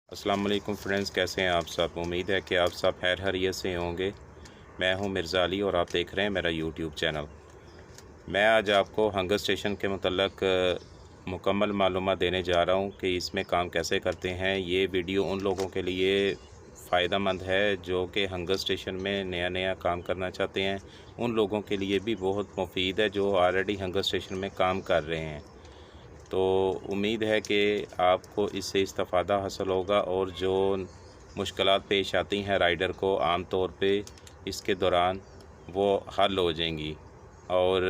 अस्सलाम वालेकुम फ्रेंड्स, कैसे हैं आप सब। उम्मीद है कि आप सब खैर खैरियत से होंगे। मैं हूं मिर्ज़ा अली और आप देख रहे हैं मेरा यूट्यूब चैनल। मैं आज आपको हंगर स्टेशन के मतलब मुकम्मल मालूमात देने जा रहा हूं कि इसमें काम कैसे करते हैं। ये वीडियो उन लोगों के लिए फ़ायदेमंद है जो कि हंगर स्टेशन में नया नया काम करना चाहते हैं। उन लोगों के लिए भी बहुत मुफीद है जो ऑलरेडी हंगर स्टेशन में काम कर रहे हैं। तो उम्मीद है कि आपको इससे इस्तिफ़ादा हासिल होगा और जो मुश्किलात पेश आती हैं राइडर को आम तौर पे इसके दौरान वो हल हो जाएंगी और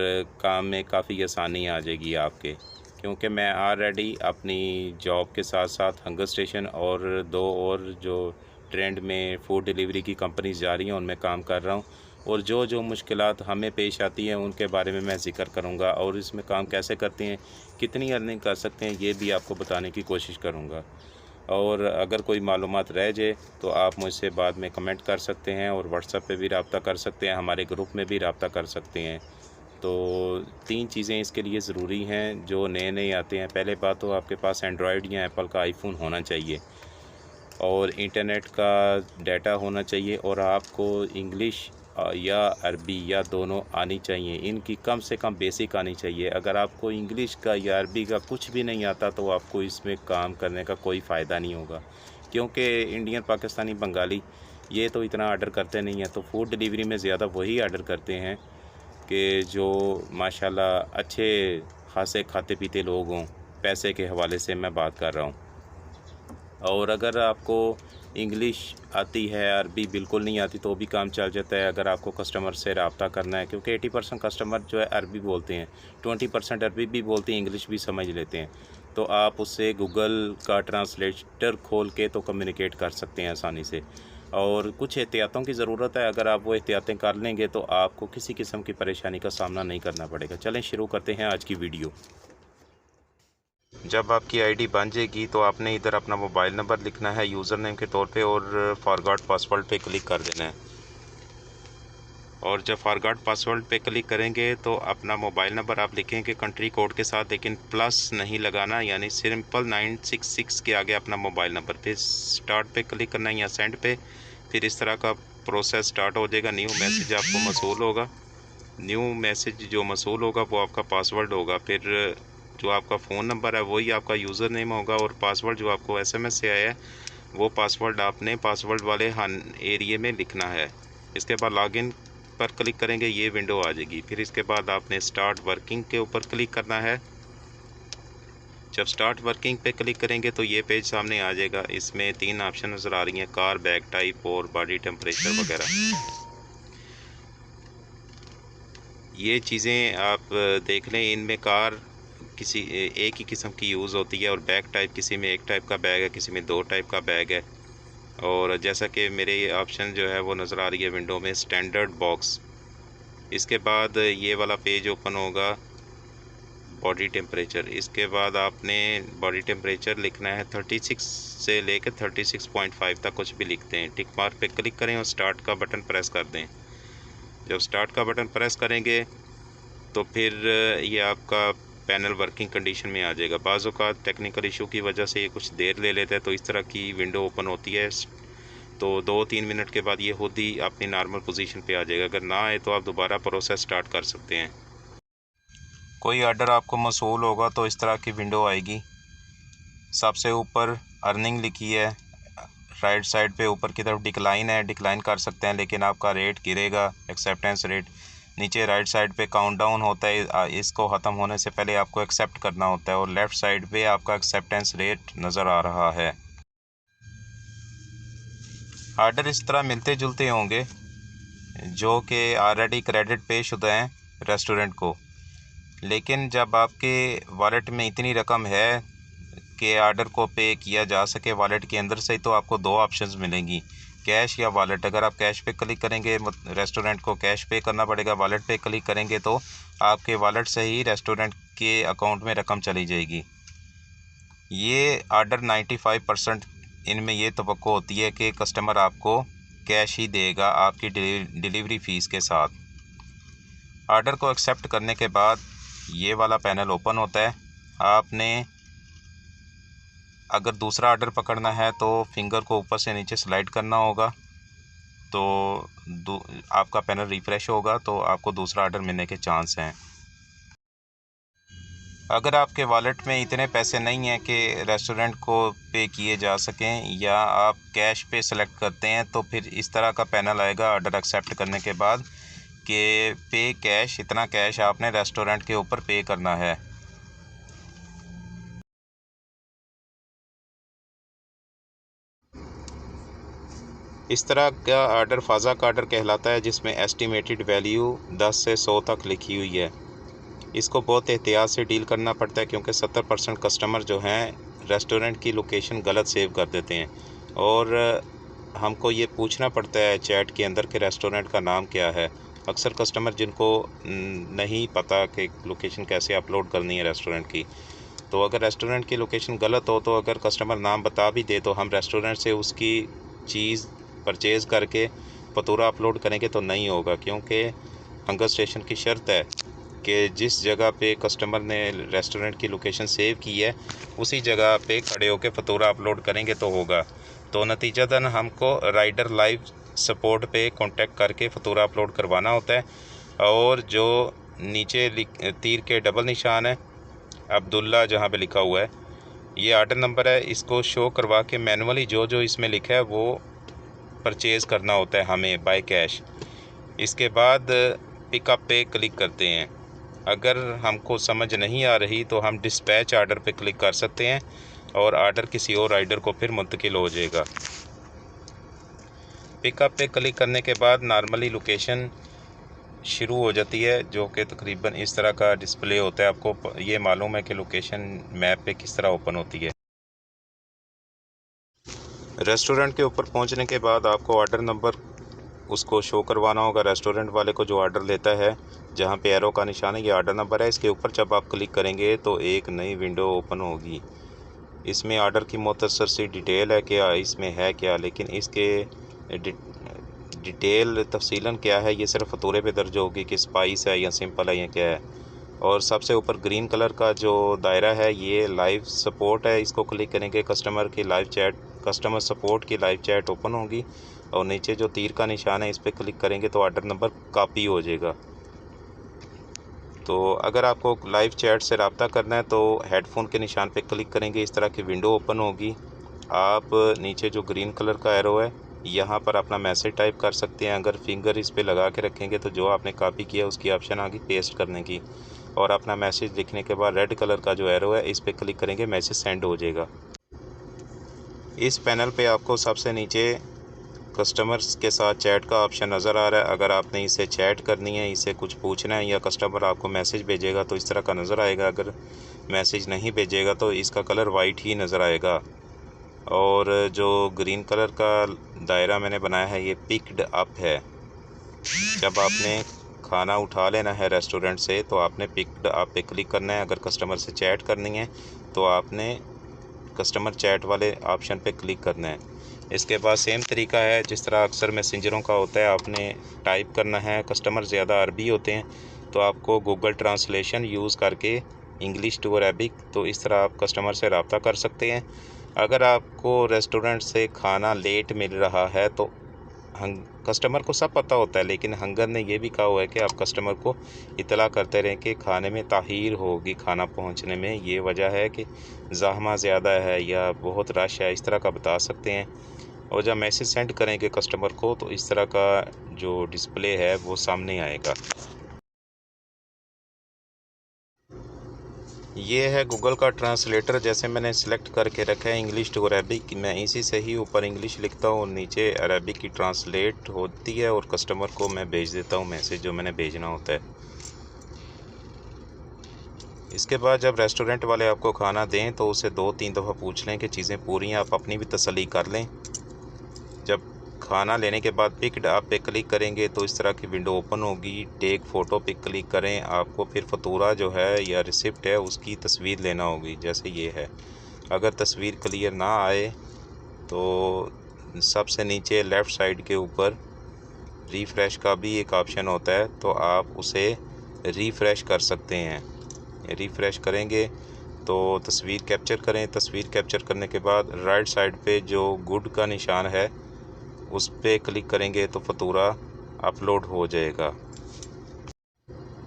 काम में काफ़ी आसानी आ जाएगी आपके। क्योंकि मैं ऑलरेडी अपनी जॉब के साथ साथ हंगर स्टेशन और दो और जो ट्रेंड में फ़ूड डिलीवरी की कंपनीज जा रही हैं उनमें काम कर रहा हूँ। और जो जो मुश्किलात हमें पेश आती हैं उनके बारे में मैं ज़िक्र करूँगा और इसमें काम कैसे करते हैं, कितनी अर्निंग कर सकते हैं, ये भी आपको बताने की कोशिश करूँगा। और अगर कोई मालूमात रह जाए तो आप मुझसे बाद में कमेंट कर सकते हैं और व्हाट्सएप पे भी रब्ता कर सकते हैं, हमारे ग्रुप में भी रब्ता कर सकते हैं। तो 3 चीज़ें इसके लिए ज़रूरी हैं जो नए नए आते हैं। पहले बात तो आपके पास एंड्रॉयड या एप्पल का आईफोन होना चाहिए और इंटरनेट का डाटा होना चाहिए और आपको इंग्लिश या अरबी या दोनों आनी चाहिए। इनकी कम से कम बेसिक आनी चाहिए। अगर आपको इंग्लिश का या अरबी का कुछ भी नहीं आता तो आपको इसमें काम करने का कोई फ़ायदा नहीं होगा। क्योंकि इंडियन, पाकिस्तानी, बंगाली ये तो इतना ऑर्डर करते नहीं हैं। तो फूड डिलीवरी में ज़्यादा वही ऑर्डर करते हैं कि जो माशाल्लाह अच्छे खासे खाते पीते लोग हों। पैसे के हवाले से मैं बात कर रहा हूँ। और अगर आपको इंग्लिश आती है, अरबी बिल्कुल नहीं आती तो भी काम चल जाता है। अगर आपको कस्टमर से रब्ता करना है, क्योंकि 80% कस्टमर जो है अरबी बोलते हैं, 20% अरबी भी बोलते हैं, इंग्लिश भी समझ लेते हैं। तो आप उससे गूगल का ट्रांसलेटर खोल के तो कम्युनिकेट कर सकते हैं आसानी से। और कुछ एहतियातों की ज़रूरत है। अगर आप वो एहतियातें कर लेंगे तो आपको किसी किस्म की परेशानी का सामना नहीं करना पड़ेगा। चलें शुरू करते हैं आज की वीडियो। जब आपकी आईडी बन जाएगी तो आपने इधर अपना मोबाइल नंबर लिखना है यूज़र नेम के तौर पे और फॉरगॉट पासवर्ड पे क्लिक कर देना है। और जब फॉरगॉट पासवर्ड पे क्लिक करेंगे तो अपना मोबाइल नंबर आप लिखेंगे कंट्री कोड के साथ, लेकिन प्लस नहीं लगाना, यानी सिंपल 966 के आगे अपना मोबाइल नंबर। फिर स्टार्ट पे क्लिक करना है या सेंड पे। फिर इस तरह का प्रोसेस स्टार्ट हो जाएगा। न्यू मैसेज आपको मौसूल होगा। न्यू मैसेज जो मौसूल होगा वो आपका पासवर्ड होगा। फिर जो आपका फ़ोन नंबर है वही आपका यूज़र नेम होगा और पासवर्ड जो आपको एसएमएस से आया है वो पासवर्ड आपने पासवर्ड वाले एरिए में लिखना है। इसके बाद लॉगिन पर क्लिक करेंगे, ये विंडो आ जाएगी। फिर इसके बाद आपने स्टार्ट वर्किंग के ऊपर क्लिक करना है। जब स्टार्ट वर्किंग पे क्लिक करेंगे तो ये पेज सामने आ जाएगा। इसमें 3 ऑप्शन नज़र आ रही हैं, कार, बैग टाइप और बॉडी टेम्परेचर वगैरह। ये चीज़ें आप देख लें। इनमें कार किसी एक ही किस्म की यूज़ होती है और बैग टाइप किसी में एक टाइप का बैग है, किसी में 2 टाइप का बैग है। और जैसा कि मेरे ऑप्शन जो है वो नज़र आ रही है विंडो में, स्टैंडर्ड बॉक्स। इसके बाद ये वाला पेज ओपन होगा, बॉडी टेम्परेचर। इसके बाद आपने बॉडी टेम्परेचर लिखना है 36 से लेकर 36.5 तक, कुछ भी लिखते हैं। टिक मार्क पे क्लिक करें और स्टार्ट का बटन प्रेस कर दें। जब स्टार्ट का बटन प्रेस करेंगे तो फिर ये आपका पैनल वर्किंग कंडीशन में आ जाएगा। बाज़ औक़ात टेक्निकल इशू की वजह से ये कुछ देर ले लेता है, तो इस तरह की विंडो ओपन होती है। तो 2-3 मिनट के बाद ये खुद ही अपनी नॉर्मल पोजीशन पे आ जाएगा। अगर ना आए तो आप दोबारा प्रोसेस स्टार्ट कर सकते हैं। कोई ऑर्डर आपको मौसूल होगा तो इस तरह की विंडो आएगी। सबसे ऊपर अर्निंग लिखी है, राइट साइड पे ऊपर की तरफ डिक्लाइन है, डिक्लाइन कर सकते हैं लेकिन आपका रेट गिरेगा, एक्सेप्टेंस रेट। नीचे राइट साइड पे काउंटडाउन होता है, इसको ख़त्म होने से पहले आपको एक्सेप्ट करना होता है। और लेफ़्ट साइड पे आपका एक्सेप्टेंस रेट नज़र आ रहा है। ऑर्डर इस तरह मिलते जुलते होंगे जो कि ऑलरेडी क्रेडिट पे शुदा हैं रेस्टोरेंट को। लेकिन जब आपके वॉलेट में इतनी रकम है कि ऑर्डर को पे किया जा सके वॉलेट के अंदर से, तो आपको 2 ऑप्शंस मिलेंगी, कैश या वॉलेट। अगर आप कैश पे क्लिक करेंगे रेस्टोरेंट को कैश पे करना पड़ेगा। वॉलेट पे क्लिक करेंगे तो आपके वॉलेट से ही रेस्टोरेंट के अकाउंट में रकम चली जाएगी। ये ऑर्डर 95% इनमें ये तवक्को होती है कि कस्टमर आपको कैश ही देगा आपकी डिलीवरी फ़ीस के साथ। ऑर्डर को एक्सेप्ट करने के बाद ये वाला पैनल ओपन होता है। आपने अगर दूसरा ऑर्डर पकड़ना है तो फिंगर को ऊपर से नीचे स्लाइड करना होगा, तो आपका पैनल रिफ़्रेश होगा, तो आपको दूसरा ऑर्डर मिलने के चांस हैं। अगर आपके वॉलेट में इतने पैसे नहीं हैं कि रेस्टोरेंट को पे किए जा सकें, या आप कैश पे सेलेक्ट करते हैं, तो फिर इस तरह का पैनल आएगा ऑर्डर एक्सेप्ट करने के बाद कि पे कैश, इतना कैश आपने रेस्टोरेंट के ऊपर पे करना है। इस तरह का ऑर्डर फ़ाज़ा का ऑर्डर कहलाता है, जिसमें एस्टिमेटेड वैल्यू 10 से 100 तक लिखी हुई है। इसको बहुत एहतियात से डील करना पड़ता है, क्योंकि 70% कस्टमर जो हैं रेस्टोरेंट की लोकेशन गलत सेव कर देते हैं, और हमको ये पूछना पड़ता है चैट के अंदर कि रेस्टोरेंट का नाम क्या है। अक्सर कस्टमर जिनको नहीं पता कि लोकेशन कैसे अपलोड करनी है रेस्टोरेंट की, तो अगर रेस्टोरेंट की लोकेशन गलत हो, तो अगर कस्टमर नाम बता भी दे तो हम रेस्टोरेंट से उसकी चीज़ परचेज़ करके फतूरा अपलोड करेंगे तो नहीं होगा, क्योंकि हंगर स्टेशन की शर्त है कि जिस जगह पे कस्टमर ने रेस्टोरेंट की लोकेशन सेव की है उसी जगह पे खड़े होकर फतूरा अपलोड करेंगे तो होगा। तो नतीजतन हमको राइडर लाइव सपोर्ट पे कांटेक्ट करके फतूरा अपलोड करवाना होता है, और जो नीचे तीर के डबल निशान है अब्दुल्ला जहाँ पे लिखा हुआ है, ये ऑर्डर नंबर है, इसको शो करवा के मैनुअली जो जो इसमें लिखा है वो परचेज़ करना होता है हमें बाय कैश। इसके बाद पिकअप पे क्लिक करते हैं। अगर हमको समझ नहीं आ रही तो हम डिस्पैच ऑर्डर पे क्लिक कर सकते हैं, और ऑर्डर किसी और राइडर को फिर मुंतकिल हो जाएगा। पिकअप पे क्लिक करने के बाद नॉर्मली लोकेशन शुरू हो जाती है, जो कि तकरीबन इस तरह का डिस्प्ले होता है। आपको ये मालूम है कि लोकेशन मैप पे किस तरह ओपन होती है। रेस्टोरेंट के ऊपर पहुंचने के बाद आपको ऑर्डर नंबर उसको शो करवाना होगा रेस्टोरेंट वाले को जो ऑर्डर लेता है। जहां पे एरो का निशान है ये ऑर्डर नंबर है, इसके ऊपर जब आप क्लिक करेंगे तो एक नई विंडो ओपन होगी। इसमें ऑर्डर की मुख्तसर सी डिटेल है कि इसमें है क्या, लेकिन इसके डिटेल तफसीलन क्या है ये सिर्फ फतूरे पे दर्ज होगी कि स्पाइस है या सिंपल है या क्या है। और सबसे ऊपर ग्रीन कलर का जो दायरा है ये लाइव सपोर्ट है, इसको क्लिक करेंगे कस्टमर की लाइव चैट, कस्टमर सपोर्ट की लाइव चैट ओपन होगी, और नीचे जो तीर का निशान है इस पर क्लिक करेंगे तो ऑर्डर नंबर कॉपी हो जाएगा। तो अगर आपको लाइव चैट से रब्ता करना है तो हेडफोन के निशान पे क्लिक करेंगे, इस तरह की विंडो ओपन होगी। आप नीचे जो ग्रीन कलर का एरो है यहाँ पर अपना मैसेज टाइप कर सकते हैं। अगर फिंगर इस पे लगा के रखेंगे तो जो आपने कॉपी किया उसकी ऑप्शन आ गई पेस्ट करने की, और अपना मैसेज लिखने के बाद रेड कलर का जो एरो है इस पर क्लिक करेंगे, मैसेज सेंड हो जाएगा। इस पैनल पे आपको सबसे नीचे कस्टमर्स के साथ चैट का ऑप्शन नज़र आ रहा है। अगर आपने इसे चैट करनी है, इसे कुछ पूछना है, या कस्टमर आपको मैसेज भेजेगा तो इस तरह का नज़र आएगा। अगर मैसेज नहीं भेजेगा तो इसका कलर वाइट ही नज़र आएगा। और जो ग्रीन कलर का दायरा मैंने बनाया है ये पिक्ड अप है। जब आपने खाना उठा लेना है रेस्टोरेंट से तो आपने पिक्ड अप पे क्लिक करना है। अगर कस्टमर से चैट करनी है तो आपने कस्टमर चैट वाले ऑप्शन पे क्लिक करना है। इसके बाद सेम तरीका है जिस तरह अक्सर मैसेंजरों का होता है, आपने टाइप करना है। कस्टमर ज़्यादा अरबी होते हैं तो आपको गूगल ट्रांसलेशन यूज़ करके इंग्लिश टू अरबिक, तो इस तरह आप कस्टमर से रब्ता कर सकते हैं। अगर आपको रेस्टोरेंट से खाना लेट मिल रहा है तो कस्टमर को सब पता होता है, लेकिन हंगर ने यह भी कहा हुआ है कि आप कस्टमर को इतला करते रहें कि खाने में ताख़ीर होगी खाना पहुंचने में, ये वजह है कि ज़हमा ज़्यादा है या बहुत रश है, इस तरह का बता सकते हैं। और जब मैसेज सेंड करेंगे कस्टमर को तो इस तरह का जो डिस्प्ले है वो सामने आएगा। ये है गूगल का ट्रांसलेटर, जैसे मैंने सेलेक्ट करके रखा है इंग्लिश टू अरबिक। मैं इसी से ही ऊपर इंग्लिश लिखता हूँ और नीचे अरबिक की ट्रांसलेट होती है, और कस्टमर को मैं भेज देता हूँ मैसेज जो मैंने भेजना होता है। इसके बाद जब रेस्टोरेंट वाले आपको खाना दें तो उसे 2-3 दफ़ा पूछ लें कि चीज़ें पूरी हैं, आप अपनी भी तसल्ली कर लें। जब खाना लेने के बाद पिक्ड अप पे क्लिक करेंगे तो इस तरह की विंडो ओपन होगी। टेक फ़ोटो पे क्लिक करें, आपको फिर फतूरा जो है या रिसिप्ट है उसकी तस्वीर लेना होगी, जैसे ये है। अगर तस्वीर क्लियर ना आए तो सबसे नीचे लेफ़्ट साइड के ऊपर रिफ़्रेश का भी एक ऑप्शन होता है, तो आप उसे रिफ़्रेश कर सकते हैं। रिफ़्रेश करेंगे तो तस्वीर कैप्चर करें। तस्वीर कैप्चर करने के बाद राइट साइड पे जो गुड का निशान है उस पर क्लिक करेंगे तो फतूरा अपलोड हो जाएगा।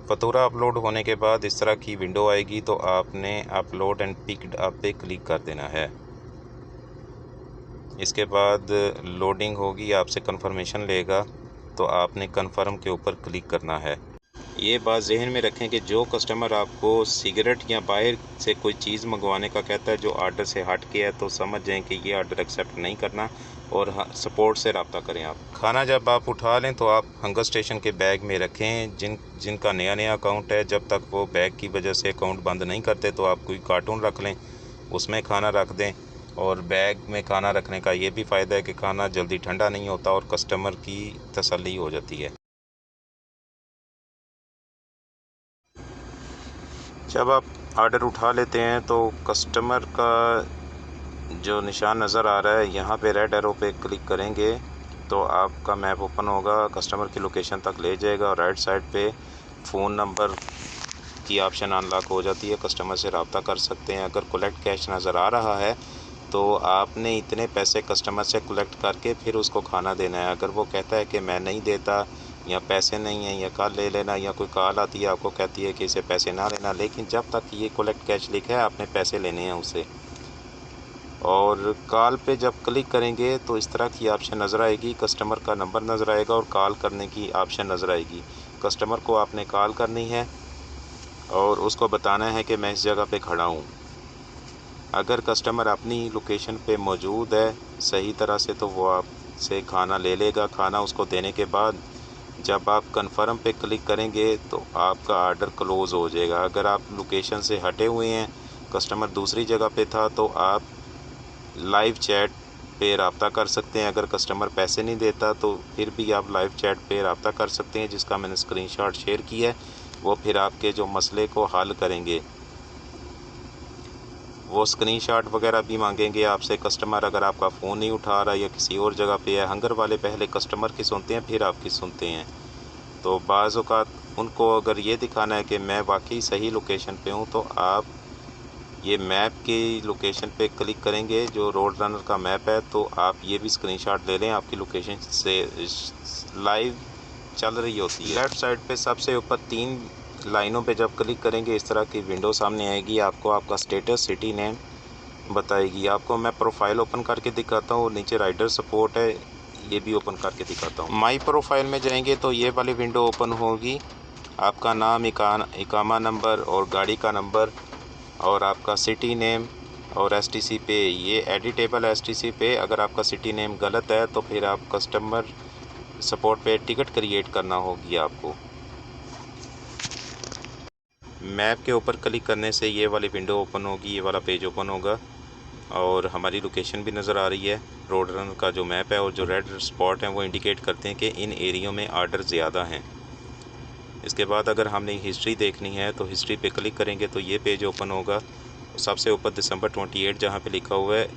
फतूरा अपलोड होने के बाद इस तरह की विंडो आएगी, तो आपने अपलोड एंड पिक्ड अप पे क्लिक कर देना है। इसके बाद लोडिंग होगी, आपसे कंफर्मेशन लेगा, तो आपने कंफर्म के ऊपर क्लिक करना है। ये बात जहन में रखें कि जो कस्टमर आपको सिगरेट या बाहर से कोई चीज़ मंगवाने का कहता है जो आर्डर से हट के है, तो समझ जाएं कि ये आर्डर एक्सेप्ट नहीं करना और सपोर्ट से रब्ता करें। आप खाना जब आप उठा लें तो आप हंगर स्टेशन के बैग में रखें। जिनका नया अकाउंट है, जब तक वो बैग की वजह से अकाउंट बंद नहीं करते तो आप कोई कार्टून रख लें, उसमें खाना रख दें। और बैग में खाना रखने का ये भी फ़ायदा है कि खाना जल्दी ठंडा नहीं होता और कस्टमर की तसल्ली हो जाती है। जब आप आर्डर उठा लेते हैं तो कस्टमर का जो निशान नज़र आ रहा है, यहाँ पे रेड एरो पे क्लिक करेंगे तो आपका मैप ओपन होगा, कस्टमर की लोकेशन तक ले जाएगा और राइट साइड पे फ़ोन नंबर की ऑप्शन अनलॉक हो जाती है। कस्टमर से रब्ता कर सकते हैं। अगर कलेक्ट कैश नज़र आ रहा है तो आपने इतने पैसे कस्टमर से कलेक्ट करके फिर उसको खाना देना है। अगर वो कहता है कि मैं नहीं देता, या पैसे नहीं हैं, या कल ले लेना, या कोई कॉल आती है आपको कहती है कि इसे पैसे ना लेना, लेकिन जब तक ये कलेक्ट कैश लिखा है आपने पैसे लेने हैं उसे। और कॉल पे जब क्लिक करेंगे तो इस तरह की ऑप्शन नज़र आएगी, कस्टमर का नंबर नज़र आएगा और कॉल करने की ऑप्शन नज़र आएगी। कस्टमर को आपने कॉल करनी है और उसको बताना है कि मैं इस जगह पे खड़ा हूँ। अगर कस्टमर अपनी लोकेशन पे मौजूद है सही तरह से तो वो आपसे खाना ले लेगा। खाना उसको देने के बाद जब आप कंफर्म पे क्लिक करेंगे तो आपका ऑर्डर क्लोज़ हो जाएगा। अगर आप लोकेशन से हटे हुए हैं, कस्टमर दूसरी जगह पे था, तो आप लाइव चैट पे रब्ता कर सकते हैं। अगर कस्टमर पैसे नहीं देता तो फिर भी आप लाइव चैट पे रब्ता कर सकते हैं, जिसका मैंने स्क्रीनशॉट शेयर किया है। वो फिर आपके जो मसले को हल करेंगे। वो स्क्रीनशॉट वगैरह भी मांगेंगे आपसे कस्टमर, अगर आपका फ़ोन नहीं उठा रहा या किसी और जगह पे है। हंगर वाले पहले कस्टमर की सुनते हैं फिर आपकी सुनते हैं। तो बाज़ औक़ात उनको अगर ये दिखाना है कि मैं वाकई सही लोकेशन पे हूँ, तो आप ये मैप की लोकेशन पे क्लिक करेंगे, जो रोड रनर का मैप है, तो आप ये भी स्क्रीनशॉट ले लें, आपकी लोकेशन से लाइव चल रही होती है। लेफ़्ट साइड पे सबसे ऊपर 3 लाइनों पे जब क्लिक करेंगे इस तरह की विंडो सामने आएगी। आपको आपका स्टेटस, सिटी नेम बताएगी। आपको मैं प्रोफाइल ओपन करके दिखाता हूँ, नीचे राइडर सपोर्ट है, ये भी ओपन करके दिखाता हूँ। माई प्रोफाइल में जाएंगे तो ये वाली विंडो ओपन होगी। आपका नाम, इकामा नंबर और गाड़ी का नंबर और आपका सिटी नेम और एसटीसी पे, ये एडिटेबल एसटीसी पे। अगर आपका सिटी नेम गलत है तो फिर आप कस्टमर सपोर्ट पे टिकट क्रिएट करना होगी आपको। मैप के ऊपर क्लिक करने से ये वाली विंडो ओपन होगी, ये वाला पेज ओपन होगा और हमारी लोकेशन भी नज़र आ रही है। रोड रन का जो मैप है और जो रेड स्पॉट हैं वो इंडिकेट करते हैं कि इन एरियो में आर्डर ज़्यादा हैं। इसके बाद अगर हमने हिस्ट्री देखनी है तो हिस्ट्री पे क्लिक करेंगे तो ये पेज ओपन होगा। सबसे ऊपर दिसंबर 28 जहाँ पे लिखा हुआ है,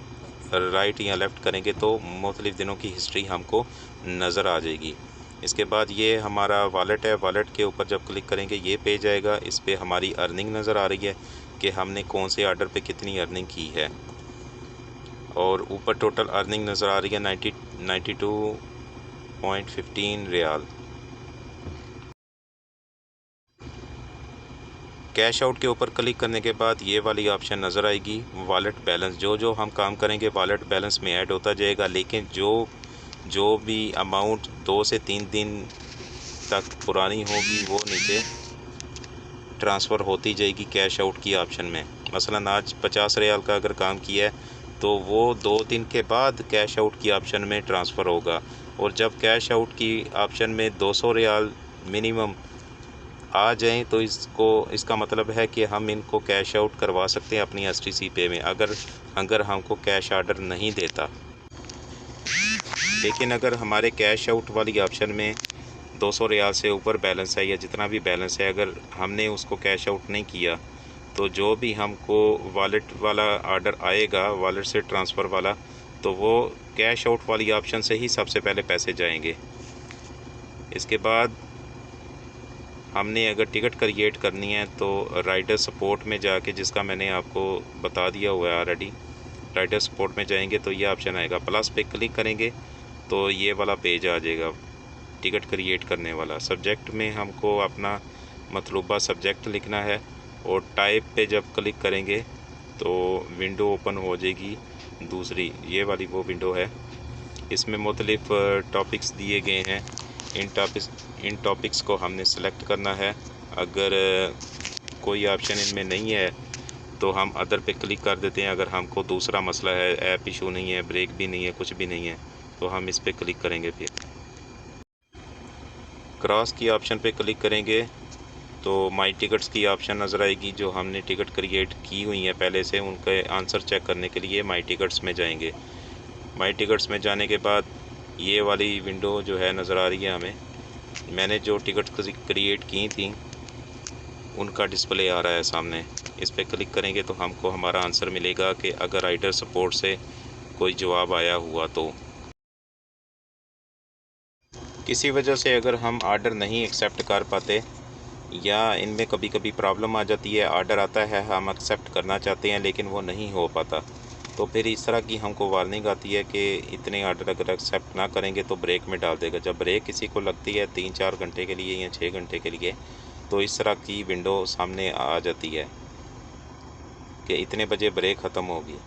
राइट या लेफ़्ट करेंगे तो मुख्तलिफ़ दिनों की हिस्ट्री हमको नज़र आ जाएगी। इसके बाद ये हमारा वॉलेट है, वॉलेट के ऊपर जब क्लिक करेंगे ये पेज आएगा। इस पर हमारी अर्निंग नज़र आ रही है कि हमने कौन से आर्डर पे कितनी अर्निंग की है, और ऊपर टोटल अर्निंग नज़र आ रही है 92.15 रियाल। कैश आउट के ऊपर क्लिक करने के बाद ये वाली ऑप्शन नज़र आएगी, वॉलेट बैलेंस। जो हम काम करेंगे वॉलेट बैलेंस में ऐड होता जाएगा, लेकिन जो भी अमाउंट 2 से 3 दिन तक पुरानी होगी वो नीचे ट्रांसफ़र होती जाएगी कैश आउट की ऑप्शन में। मसलन आज 50 रियाल का अगर काम किया है तो वो 2 दिन के बाद कैश आउट की ऑप्शन में ट्रांसफ़र होगा। और जब कैश आउट की ऑप्शन में 200 रियाल मिनिमम आ जाएं तो इसका मतलब है कि हम इनको कैश आउट करवा सकते हैं अपनी एसटीसी पे में, अगर हमको कैश ऑर्डर नहीं देता। लेकिन अगर हमारे कैश आउट वाली ऑप्शन में 200 रियाल से ऊपर बैलेंस है या जितना भी बैलेंस है, अगर हमने उसको कैश आउट नहीं किया तो जो भी हमको वॉलेट वाला ऑर्डर आएगा, वॉलेट से ट्रांसफ़र वाला, तो वो कैश आउट वाली ऑप्शन से ही सबसे पहले पैसे जाएंगे। इसके बाद हमने अगर टिकट क्रिएट करनी है तो राइडर सपोर्ट में जाके, जिसका मैंने आपको बता दिया हुआ है ऑलरेडी, राइडर सपोर्ट में जाएंगे तो ये ऑप्शन आएगा, प्लस पे क्लिक करेंगे तो ये वाला पेज आ जाएगा टिकट क्रिएट करने वाला। सब्जेक्ट में हमको अपना मतलूबा सब्जेक्ट लिखना है और टाइप पे जब क्लिक करेंगे तो विंडो ओपन हो जाएगी दूसरी, ये वाली वो विंडो है। इसमें मुख्तलिफ टॉपिक्स दिए गए हैं, इन टॉपिक्स को हमने सेलेक्ट करना है। अगर कोई ऑप्शन इनमें नहीं है तो हम अदर पे क्लिक कर देते हैं। अगर हमको दूसरा मसला है, ऐप इशू नहीं है, ब्रेक भी नहीं है, कुछ भी नहीं है, तो हम इस पे क्लिक करेंगे। फिर क्रॉस की ऑप्शन पे क्लिक करेंगे तो माई टिकट्स की ऑप्शन नज़र आएगी। जो हमने टिकट क्रिएट की हुई हैं पहले से, उनके आंसर चेक करने के लिए माई टिकट्स में जाएंगे। माई टिकट्स में जाने के बाद ये वाली विंडो जो है नज़र आ रही है हमें। मैंने जो टिकट क्रिएट की थी उनका डिस्प्ले आ रहा है सामने। इस पर क्लिक करेंगे तो हमको हमारा आंसर मिलेगा कि अगर राइडर सपोर्ट से कोई जवाब आया हुआ तो। किसी वजह से अगर हम आर्डर नहीं एक्सेप्ट कर पाते या इनमें कभी कभी प्रॉब्लम आ जाती है, आर्डर आता है, हम एक्सेप्ट करना चाहते हैं लेकिन वो नहीं हो पाता, तो फिर इस तरह की हमको वार्निंग आती है कि इतने आर्डर अगर एक्सेप्ट ना करेंगे तो ब्रेक में डाल देगा। जब ब्रेक किसी को लगती है 3-4 घंटे के लिए या 6 घंटे के लिए, तो इस तरह की विंडो सामने आ जाती है कि इतने बजे ब्रेक ख़त्म होगी।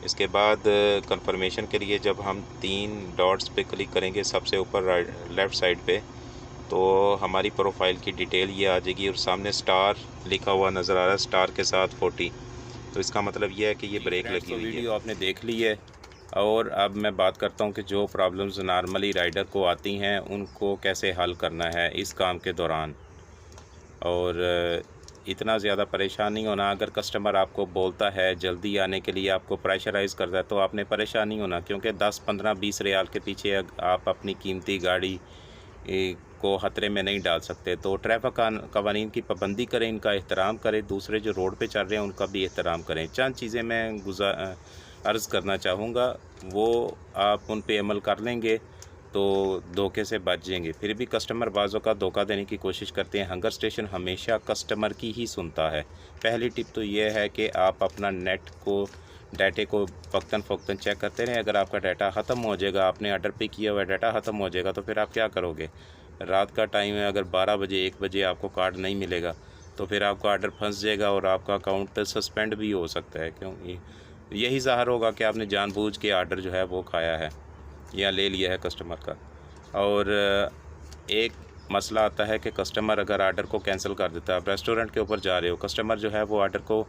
इसके बाद कंफर्मेशन के लिए जब हम 3 डॉट्स पे क्लिक करेंगे सबसे ऊपर लेफ़्ट साइड पे, तो हमारी प्रोफाइल की डिटेल ये आ जाएगी और सामने स्टार लिखा हुआ नज़र आ रहा है, स्टार के साथ 40। तो इसका मतलब ये है कि ये ब्रेक लगी हुई है। वीडियो आपने देख ली है और अब मैं बात करता हूँ कि जो प्रॉब्लम्स नॉर्मली राइडर को आती हैं उनको कैसे हल करना है इस काम के दौरान। और इतना ज़्यादा परेशान नहीं होना। अगर कस्टमर आपको बोलता है जल्दी आने के लिए, आपको प्रेशराइज़ करता है, तो आपने परेशान नहीं होना, क्योंकि 10, 15, 20 रियाल के पीछे आप अपनी कीमती गाड़ी को ख़तरे में नहीं डाल सकते। तो ट्रैफिक कवानीन की पाबंदी करें, इनका एहतराम करें, दूसरे जो रोड पे चल रहे हैं उनका भी एहतराम करें। चंद चीज़ें मैं अर्ज़ करना चाहूँगा, वो आप उन पे अमल कर लेंगे तो धोखे से बच जाएंगे। फिर भी कस्टमर बाज़ों का धोखा देने की कोशिश करते हैं। हंगर स्टेशन हमेशा कस्टमर की ही सुनता है। पहली टिप तो ये है कि आप अपना डाटे को वक्तन फ़ौक्तन चेक करते रहें। अगर आपका डाटा ख़त्म हो जाएगा, आपने ऑर्डर पे किया हुआ डाटा ख़त्म हो जाएगा, तो फिर आप क्या करोगे? रात का टाइम है, अगर 12 बजे 1 बजे आपको कार्ड नहीं मिलेगा तो फिर आपका ऑर्डर फंस जाएगा और आपका अकाउंट सस्पेंड भी हो सकता है। क्योंकि यही ज़ाहिर होगा कि आपने जानबूझ के ऑर्डर जो है वो खाया है या ले लिया है कस्टमर का। और एक मसला आता है कि कस्टमर अगर ऑर्डर को कैंसिल कर देता है। आप रेस्टोरेंट के ऊपर जा रहे हो, कस्टमर जो है वो ऑर्डर को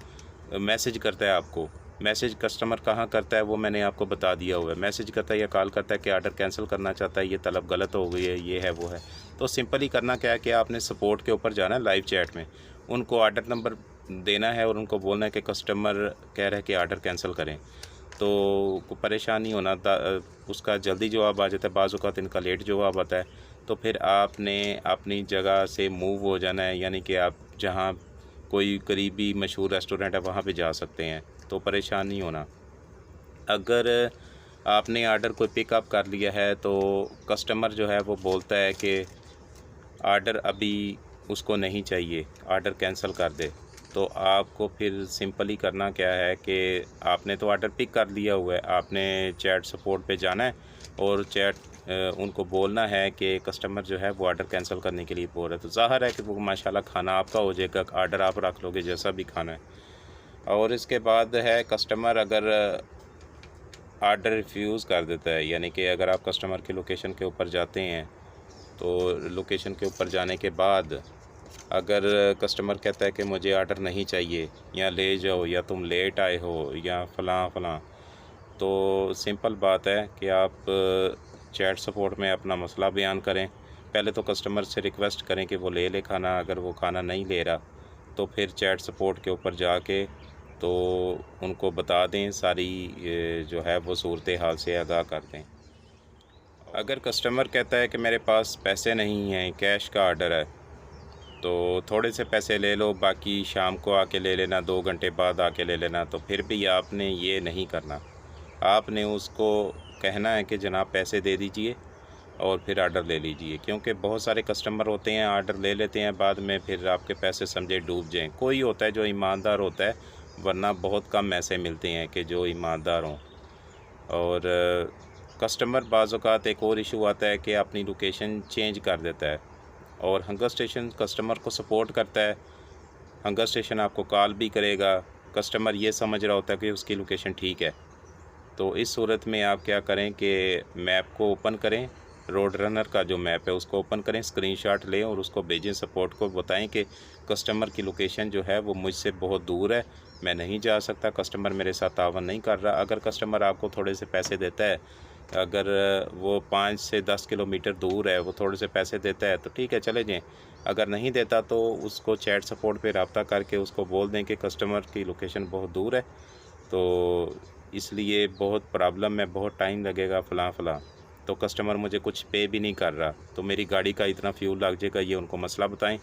मैसेज करता है आपको। मैसेज कस्टमर कहाँ करता है वो मैंने आपको बता दिया हुआ है। मैसेज करता है या कॉल करता है कि ऑर्डर कैंसिल करना चाहता है, ये तलब गलत हो गई है, ये है वो है। तो सिंपल ही करना क्या है कि आपने सपोर्ट के ऊपर जाना है, लाइव चैट में उनको ऑर्डर नंबर देना है और उनको बोलना है कि कस्टमर कह रहा है कि ऑर्डर कैंसिल करें। तो परेशान नहीं होना, उसका जल्दी जवाब आ जाता है, बाज़ औक़ात इनका लेट जवाब आता है। तो फिर आपने अपनी जगह से मूव हो जाना है, यानी कि आप जहाँ कोई करीबी मशहूर रेस्टोरेंट है वहाँ पे जा सकते हैं। तो परेशान नहीं होना। अगर आपने ऑर्डर कोई पिकअप कर लिया है तो कस्टमर जो है वो बोलता है कि ऑर्डर अभी उसको नहीं चाहिए, ऑर्डर कैंसिल कर दे, तो आपको फिर सिंपली करना क्या है कि आपने तो ऑर्डर पिक कर लिया हुआ है, आपने चैट सपोर्ट पे जाना है और उनको बोलना है कि कस्टमर जो है वो ऑर्डर कैंसिल करने के लिए बोल रहा है। तो ज़ाहिर है कि वो माशाल्लाह खाना आपका हो जाएगा, ऑर्डर आप रख लोगे जैसा भी खाना है। और इसके बाद है कस्टमर अगर ऑर्डर रिफ्यूज़ कर देता है, यानी कि अगर आप कस्टमर की लोकेशन के ऊपर जाते हैं तो लोकेशन के ऊपर जाने के बाद अगर कस्टमर कहता है कि मुझे ऑर्डर नहीं चाहिए या ले जाओ या तुम लेट आए हो या फ़लाँ, तो सिंपल बात है कि आप चैट सपोर्ट में अपना मसला बयान करें। पहले तो कस्टमर से रिक्वेस्ट करें कि वो ले ले खाना, अगर वो खाना नहीं ले रहा तो फिर चैट सपोर्ट के ऊपर जाके तो उनको बता दें, सारी जो है वो सूरत हाल से आगाह कर दें। अगर कस्टमर कहता है कि मेरे पास पैसे नहीं हैं, कैश का ऑर्डर है, तो थोड़े से पैसे ले लो, बाकी शाम को आके ले लेना, 2 घंटे बाद आके ले लेना, तो फिर भी आपने ये नहीं करना। आपने उसको कहना है कि जनाब पैसे दे दीजिए और फिर आर्डर ले लीजिए, क्योंकि बहुत सारे कस्टमर होते हैं आर्डर ले लेते हैं, बाद में फिर आपके पैसे समझे डूब जाएं। कोई होता है जो ईमानदार होता है, वरना बहुत कम ऐसे मिलते हैं कि जो ईमानदार हों। और कस्टमर बाज़ औक़ात एक और इशू आता है कि अपनी लोकेशन चेंज कर देता है, और हंगर स्टेशन कस्टमर को सपोर्ट करता है। हंगर स्टेशन आपको कॉल भी करेगा, कस्टमर ये समझ रहा होता है कि उसकी लोकेशन ठीक है। तो इस सूरत में आप क्या करें कि मैप को ओपन करें, रोड रनर का जो मैप है उसको ओपन करें, स्क्रीनशॉट लें और उसको भेजें, सपोर्ट को बताएं कि कस्टमर की लोकेशन जो है वो मुझसे बहुत दूर है, मैं नहीं जा सकता, कस्टमर मेरे साथ तावन नहीं कर रहा। अगर कस्टमर आपको थोड़े से पैसे देता है, अगर वो 5 से 10 किलोमीटर दूर है, वो थोड़े से पैसे देता है तो ठीक है चले जाएँ। अगर नहीं देता तो उसको चैट सपोर्ट पे रब्ता करके उसको बोल दें कि कस्टमर की लोकेशन बहुत दूर है, तो इसलिए बहुत प्रॉब्लम है, बहुत टाइम लगेगा फ़लाँ फ़लाँ, तो कस्टमर मुझे कुछ पे भी नहीं कर रहा, तो मेरी गाड़ी का इतना फ्यूल लग जाएगा, ये उनको मसला बताएं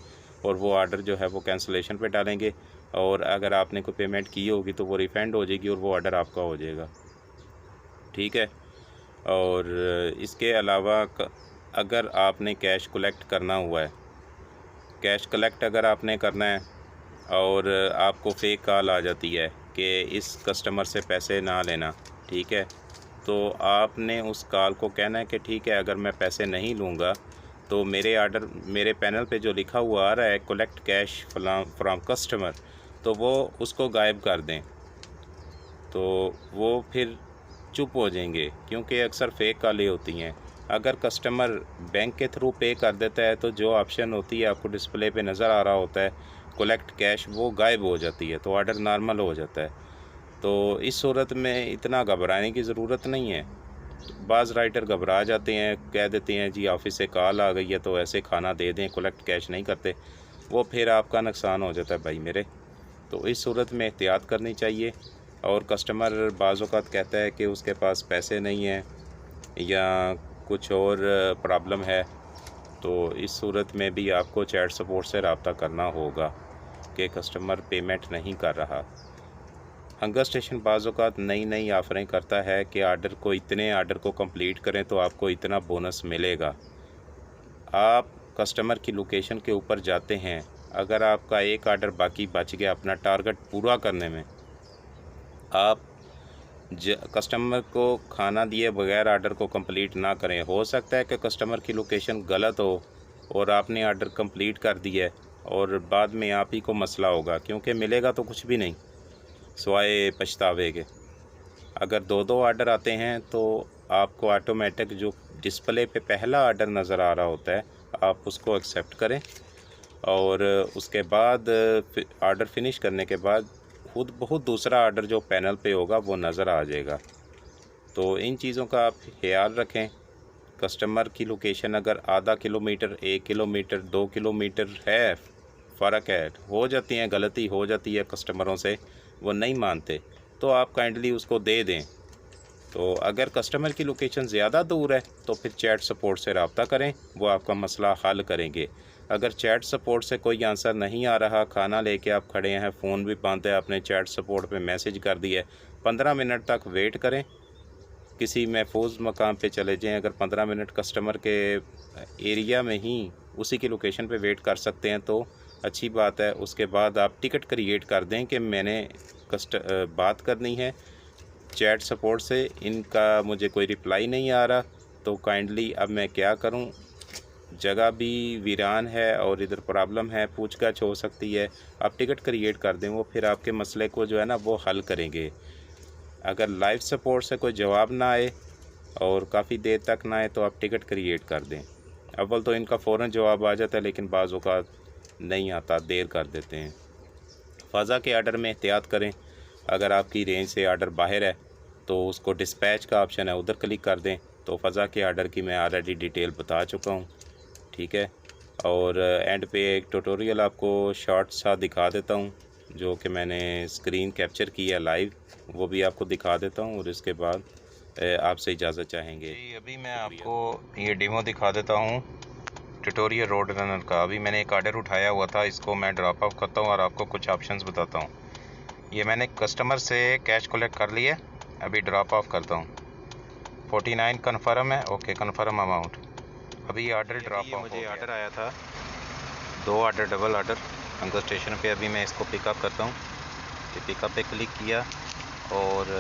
और वो आर्डर जो है वो कैंसलेशन पे डालेंगे। और अगर आपने कोई पेमेंट की होगी तो वो रिफ़ंड हो जाएगी और वो ऑर्डर आपका हो जाएगा, ठीक है। और इसके अलावा अगर आपने कैश कलेक्ट करना हुआ है, कैश कलेक्ट अगर आपने करना है और आपको फेक कॉल आ जाती है कि इस कस्टमर से पैसे ना लेना, ठीक है, तो आपने उस कॉल को कहना है कि ठीक है, अगर मैं पैसे नहीं लूँगा तो मेरे आर्डर मेरे पैनल पे जो लिखा हुआ आ रहा है कलेक्ट कैश फ्रॉम कस्टमर, तो वो उसको गायब कर दें, तो वो फिर चुप हो जाएंगे, क्योंकि अक्सर फेक कॉलें होती हैं। अगर कस्टमर बैंक के थ्रू पे कर देता है तो जो ऑप्शन होती है आपको डिस्प्ले पे नज़र आ रहा होता है कलेक्ट कैश, वो गायब हो जाती है, तो ऑर्डर नॉर्मल हो जाता है। तो इस सूरत में इतना घबराने की ज़रूरत नहीं है। बाज़ राइटर घबरा जाते हैं, कह देते हैं जी ऑफिस से कॉल आ गई है तो ऐसे खाना दे दें, कलेक्ट कैश नहीं करते, वो फिर आपका नुकसान हो जाता है भाई मेरे। तो इस सूरत में एहतियात करनी चाहिए। और कस्टमर बाज़ औक़ात कहता है कि उसके पास पैसे नहीं हैं या कुछ और प्रॉब्लम है, तो इस सूरत में भी आपको चैट सपोर्ट से रब्ता करना होगा कि कस्टमर पेमेंट नहीं कर रहा। हंगर स्टेशन बाज़ औक़ात नई ऑफ़रें करता है कि इतने आर्डर को कंप्लीट करें तो आपको इतना बोनस मिलेगा। आप कस्टमर की लोकेशन के ऊपर जाते हैं, अगर आपका एक आर्डर बाकी बच गया अपना टारगेट पूरा करने में, आप कस्टमर को खाना दिए बगैर आर्डर को कंप्लीट ना करें। हो सकता है कि कस्टमर की लोकेशन गलत हो और आपने आर्डर कंप्लीट कर दिया और बाद में आप ही को मसला होगा, क्योंकि मिलेगा तो कुछ भी नहीं सिवाय पछतावे के। अगर दो आर्डर आते हैं तो आपको ऑटोमेटिक जो डिस्प्ले पे पहला आर्डर नज़र आ रहा होता है आप उसको एक्सेप्ट करें, और उसके बाद आर्डर फिनिश करने के बाद खुद बहुत दूसरा आर्डर जो पैनल पे होगा वो नज़र आ जाएगा। तो इन चीज़ों का आप ख्याल रखें। कस्टमर की लोकेशन अगर आधा किलोमीटर, 1 किलोमीटर, 2 किलोमीटर है, फ़र्क है, हो जाती हैं, गलती हो जाती है कस्टमरों से, वो नहीं मानते, तो आप काइंडली उसको दे दें। तो अगर कस्टमर की लोकेशन ज़्यादा दूर है तो फिर चैट सपोर्ट से रब्ता करें, वो आपका मसला हल करेंगे। अगर चैट सपोर्ट से कोई आंसर नहीं आ रहा, खाना लेके आप खड़े हैं, फ़ोन भी बंद है, आपने चैट सपोर्ट पे मैसेज कर दिया है, 15 मिनट तक वेट करें, किसी महफूज मकाम पे चले जाएं। अगर 15 मिनट कस्टमर के एरिया में ही उसी की लोकेशन पे वेट कर सकते हैं तो अच्छी बात है। उसके बाद आप टिकट क्रिएट कर दें कि मैंने बात करनी है चैट सपोर्ट से, इनका मुझे कोई रिप्लाई नहीं आ रहा, तो काइंडली अब मैं क्या करूं, जगह भी वीरान है और इधर प्रॉब्लम है, पूछताछ हो सकती है। आप टिकट क्रिएट कर दें, वो फिर आपके मसले को जो है ना वो हल करेंगे। अगर लाइव सपोर्ट से कोई जवाब ना आए और काफ़ी देर तक ना आए तो आप टिकट क्रिएट कर दें। अव्वल तो इनका फ़ौरन जवाब आ जाता है, लेकिन बाज़ औक़ात नहीं आता, देर कर देते हैं। फ़ज़ा के आर्डर में एहतियात करें। अगर आपकी रेंज से आर्डर बाहर है तो उसको डिस्पैच का ऑप्शन है, उधर क्लिक कर दें। तो फ़ज़ा के आर्डर की मैं ऑलरेडी डिटेल बता चुका हूँ, ठीक है। और एंड पे एक ट्यूटोरियल आपको शॉर्ट सा दिखा देता हूँ जो कि मैंने स्क्रीन कैप्चर की है लाइव, वो भी आपको दिखा देता हूँ और इसके बाद आपसे इजाज़त चाहेंगे। अभी मैं आपको ये डेमो दिखा देता हूँ ट्यूटोरियल रोड रनर का। अभी मैंने एक आर्डर उठाया हुआ था, इसको मैं ड्रॉप ऑफ करता हूँ और आपको कुछ ऑप्शंस बताता हूँ। ये मैंने कस्टमर से कैश कलेक्ट कर लिया, अभी ड्रॉप ऑफ करता हूँ। 49 कन्फर्म है, ओके कन्फर्म अमाउंट। अभी ऑर्डर ड्रॉप ऑफ मुझे ऑर्डर आया था, 2 order double order hunger station पे। अभी मैं इसको पिकअप करता हूँ। ये पिकअप पे क्लिक किया और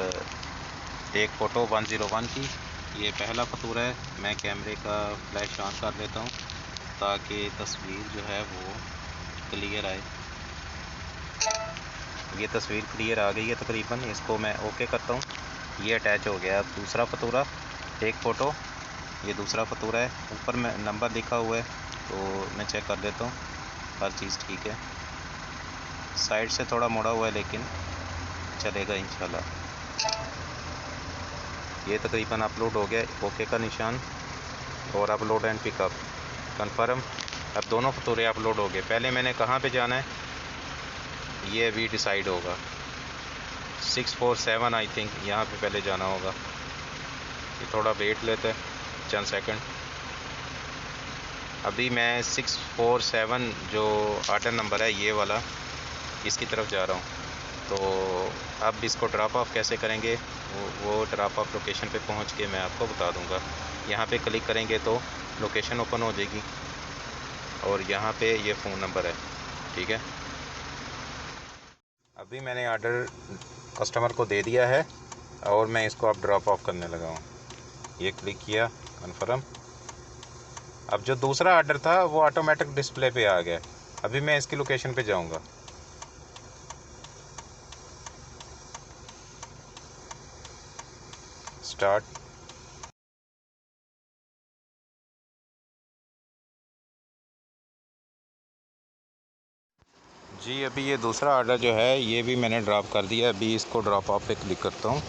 एक फ़ोटो 101 की, ये पहला फतूरा है। मैं कैमरे का फ्लैश ऑन कर लेता हूँ ताकि तस्वीर जो है वो क्लियर आए। ये तस्वीर क्लियर आ गई है तकरीबन। इसको मैं ओके करता हूँ। ये अटैच हो गया। अब दूसरा फतूरा, एक फ़ोटो, ये दूसरा फतूरा है। ऊपर में नंबर लिखा हुआ है तो मैं चेक कर लेता हूँ, हर चीज़ ठीक है। साइड से थोड़ा मुड़ा हुआ है लेकिन चलेगा इंशाल्लाह। ये तकरीबन अपलोड हो गया, ओके का निशान और अपलोड एंड पिकअप कंफर्म। अब दोनों फतूरे अपलोड हो गए। पहले मैंने कहाँ पे जाना है ये अभी डिसाइड होगा। 647 आई थिंक यहाँ पे पहले जाना होगा। ये थोड़ा वेट लेते हैं चंद सेकंड। अभी मैं 647 जो ऑर्डर नंबर है ये वाला, इसकी तरफ जा रहा हूँ। तो अब इसको ड्रॉप ऑफ कैसे करेंगे वो ड्रॉप ऑफ लोकेशन पे पहुँच के मैं आपको बता दूँगा। यहाँ पे क्लिक करेंगे तो लोकेशन ओपन हो जाएगी और यहाँ पे ये फ़ोन नंबर है, ठीक है। अभी मैंने ऑर्डर कस्टमर को दे दिया है और मैं इसको अब ड्रॉप ऑफ करने लगा हूँ। ये क्लिक किया कन्फर्म। अब जो दूसरा ऑर्डर था वो ऑटोमेटिक डिस्प्ले पे आ गया। अभी मैं इसकी लोकेशन पे जाऊँगा। स्टार्ट। जी अभी ये दूसरा ऑर्डर जो है ये भी मैंने ड्रॉप कर दिया। अभी इसको ड्रॉप ऑफ पे क्लिक करता हूँ।